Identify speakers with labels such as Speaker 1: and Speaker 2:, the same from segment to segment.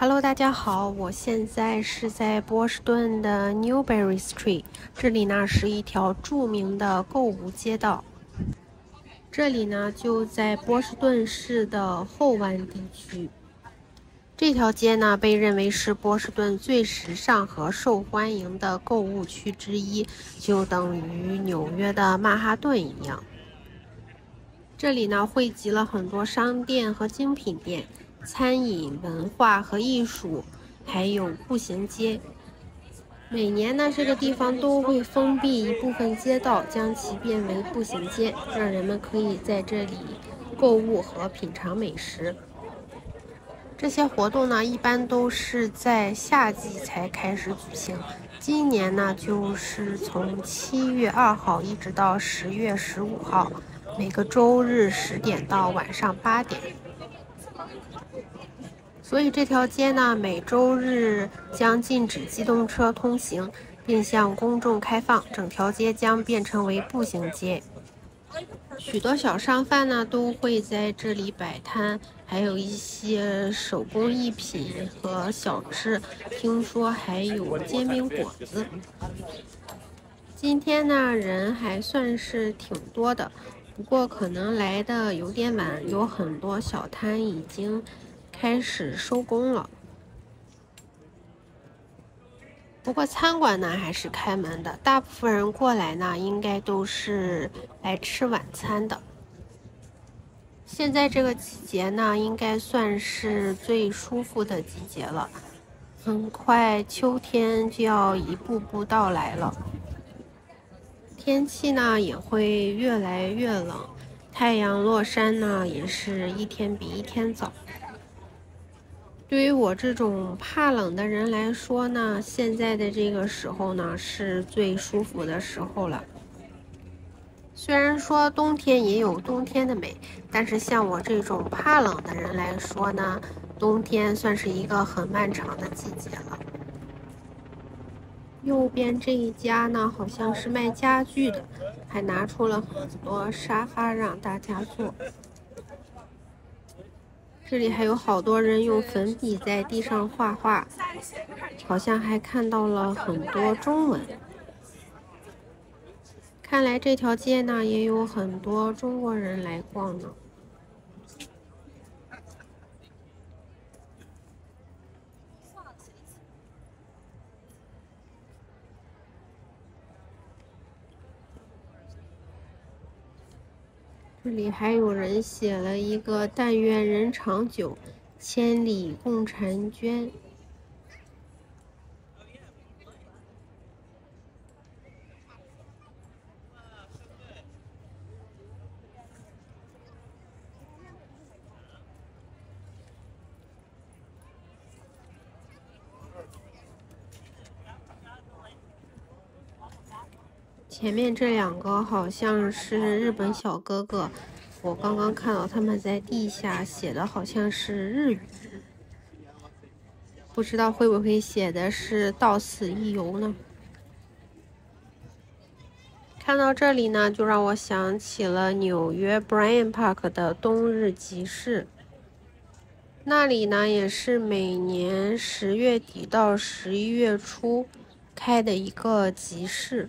Speaker 1: Hello， 大家好，我现在是在波士顿的 Newbury Street， 这里呢是一条著名的购物街道。这里呢就在波士顿市的后湾地区。这条街呢被认为是波士顿最时尚和受欢迎的购物区之一，就等于纽约的曼哈顿一样。这里呢汇集了很多商店和精品店、餐饮、文化和艺术，还有步行街。每年呢，这个地方都会封闭一部分街道，将其变为步行街，让人们可以在这里购物和品尝美食。这些活动呢，一般都是在夏季才开始举行。今年呢，就是从7月2号一直到10月15号，每个周日10点到晚上8点。所以这条街呢，每周日将禁止机动车通行，并向公众开放，整条街将变成为步行街。许多小商贩呢都会在这里摆摊，还有一些手工艺品和小吃，听说还有煎饼果子。今天呢人还算是挺多的，不过可能来的有点晚，有很多小摊已经开始收工了。不过餐馆呢还是开门的，大部分人过来呢应该都是来吃晚餐的。现在这个季节呢应该算是最舒服的季节了，很快秋天就要一步步到来了。天气呢也会越来越冷，太阳落山呢也是一天比一天早。对于我这种怕冷的人来说呢，现在的这个时候呢是最舒服的时候了。虽然说冬天也有冬天的美，但是像我这种怕冷的人来说呢，冬天算是一个很漫长的季节了。右边这一家呢好像是卖家具的，还拿出了很多沙发让大家坐。这里还有好多人用粉笔在地上画画，好像还看到了很多中文。看来这条街呢也有很多中国人来逛呢。这里还有人写了一个但愿人长久，千里共婵娟。前面这两个好像是日本小哥哥，我刚刚看到他们在地下写的好像是日语，不知道会不会写的是到此一游呢？看到这里呢，就让我想起了纽约 Bryant Park 的冬日集市，那里呢也是每年10月底到11月初开的一个集市。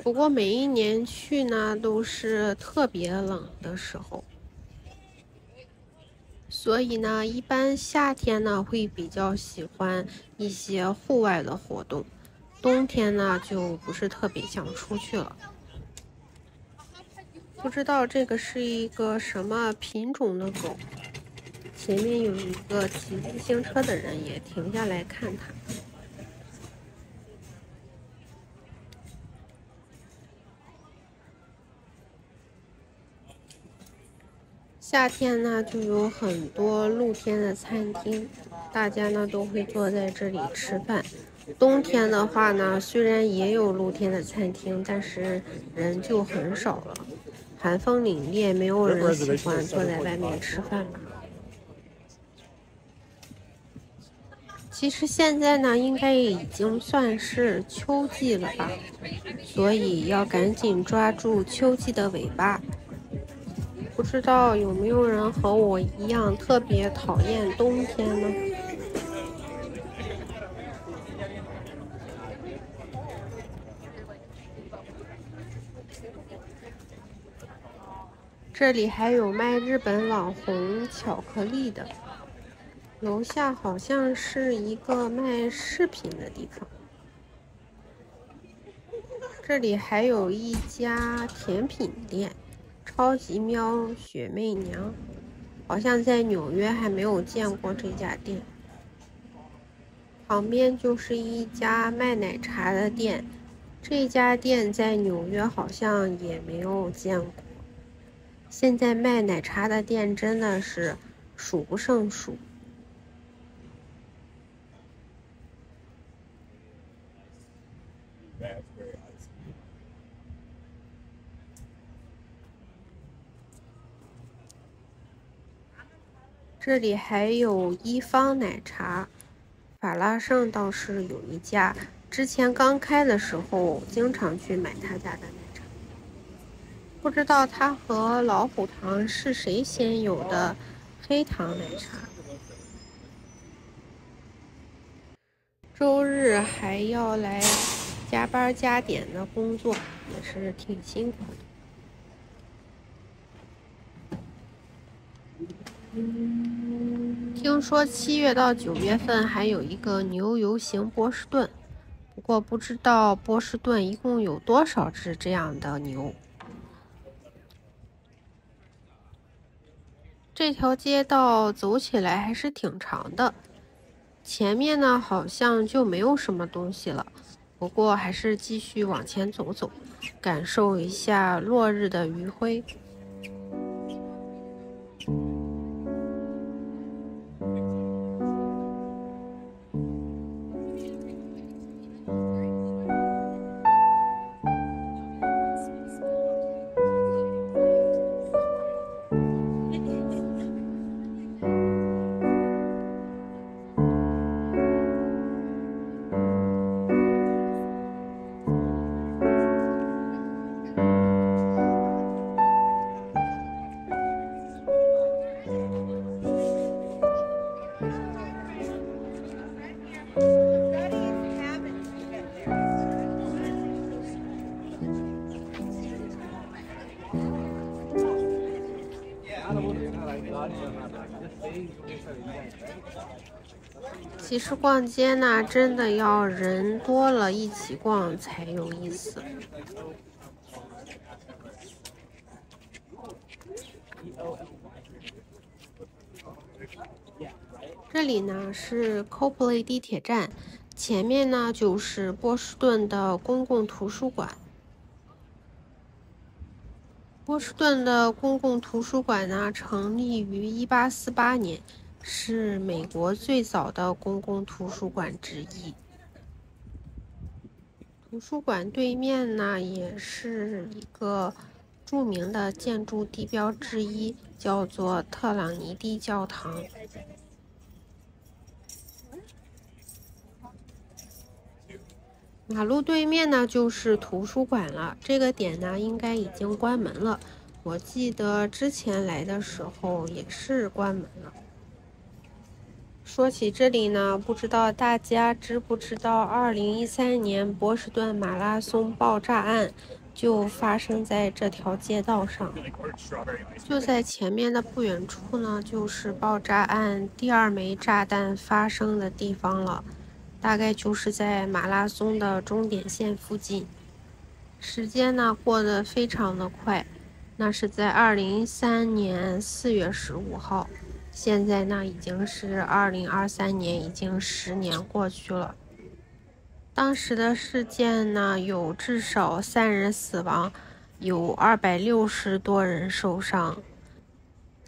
Speaker 1: 不过每一年去呢都是特别冷的时候，所以呢一般夏天呢会比较喜欢一些户外的活动，冬天呢就不是特别想出去了。不知道这个是一个什么品种的狗，前面有一个骑自行车的人也停下来看它。夏天呢就有很多露天的餐厅，大家呢都会坐在这里吃饭。冬天的话呢，虽然也有露天的餐厅，但是人就很少了。寒风凛冽，没有人喜欢坐在外面吃饭吧。其实现在呢，应该已经算是秋季了吧，所以要赶紧抓住秋季的尾巴。不知道有没有人和我一样特别讨厌冬天呢？这里还有卖日本网红巧克力的，楼下好像是一个卖饰品的地方。这里还有一家甜品店，超级喵雪媚娘，好像在纽约还没有见过这家店。旁边就是一家卖奶茶的店，这家店在纽约好像也没有见过。现在卖奶茶的店真的是数不胜数。这里还有一方奶茶，法拉盛倒是有一家，之前刚开的时候经常去买他家的奶茶。不知道它和老虎堂是谁先有的黑糖奶茶。周日还要来加班加点的工作，也是挺辛苦的。听说7月到9月份还有一个牛游行波士顿，不过不知道波士顿一共有多少只这样的牛。这条街道走起来还是挺长的，前面呢好像就没有什么东西了，不过还是继续往前走走，感受一下落日的余晖。其实逛街呢，真的要人多了一起逛才有意思。这里呢是 Copley 地铁站，前面呢就是波士顿的公共图书馆。波士顿的公共图书馆呢，成立于1848年，是美国最早的公共图书馆之一。图书馆对面呢，也是一个著名的建筑地标之一，叫做特朗尼蒂教堂。马路对面呢就是图书馆了，这个点呢应该已经关门了。我记得之前来的时候也是关门了。说起这里呢，不知道大家知不知道2013年波士顿马拉松爆炸案就发生在这条街道上。就在前面的不远处呢，就是爆炸案第2枚炸弹发生的地方了。大概就是在马拉松的终点线附近。时间呢过得非常的快，那是在2013年4月15号，现在呢已经是2023年，已经10年过去了。当时的事件呢有至少3人死亡，有260多人受伤。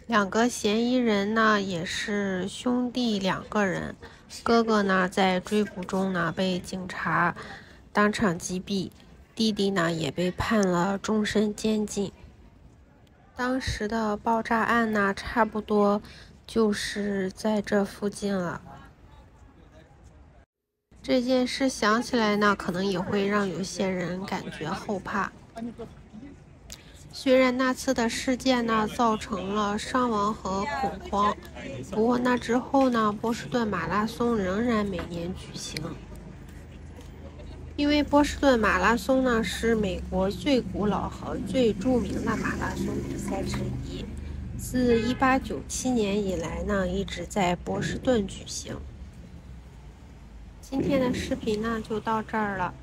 Speaker 1: 2个嫌疑人呢也是兄弟2个人，哥哥呢在追捕中呢被警察当场击毙，弟弟呢也被判了终身监禁。当时的爆炸案呢差不多就是在这附近了。这件事想起来呢，可能也会让有些人感觉后怕。虽然那次的事件呢造成了伤亡和恐慌，不过那之后呢，波士顿马拉松仍然每年举行。因为波士顿马拉松呢是美国最古老和最著名的马拉松比赛之一，自1897年以来呢一直在波士顿举行。今天的视频呢就到这儿了。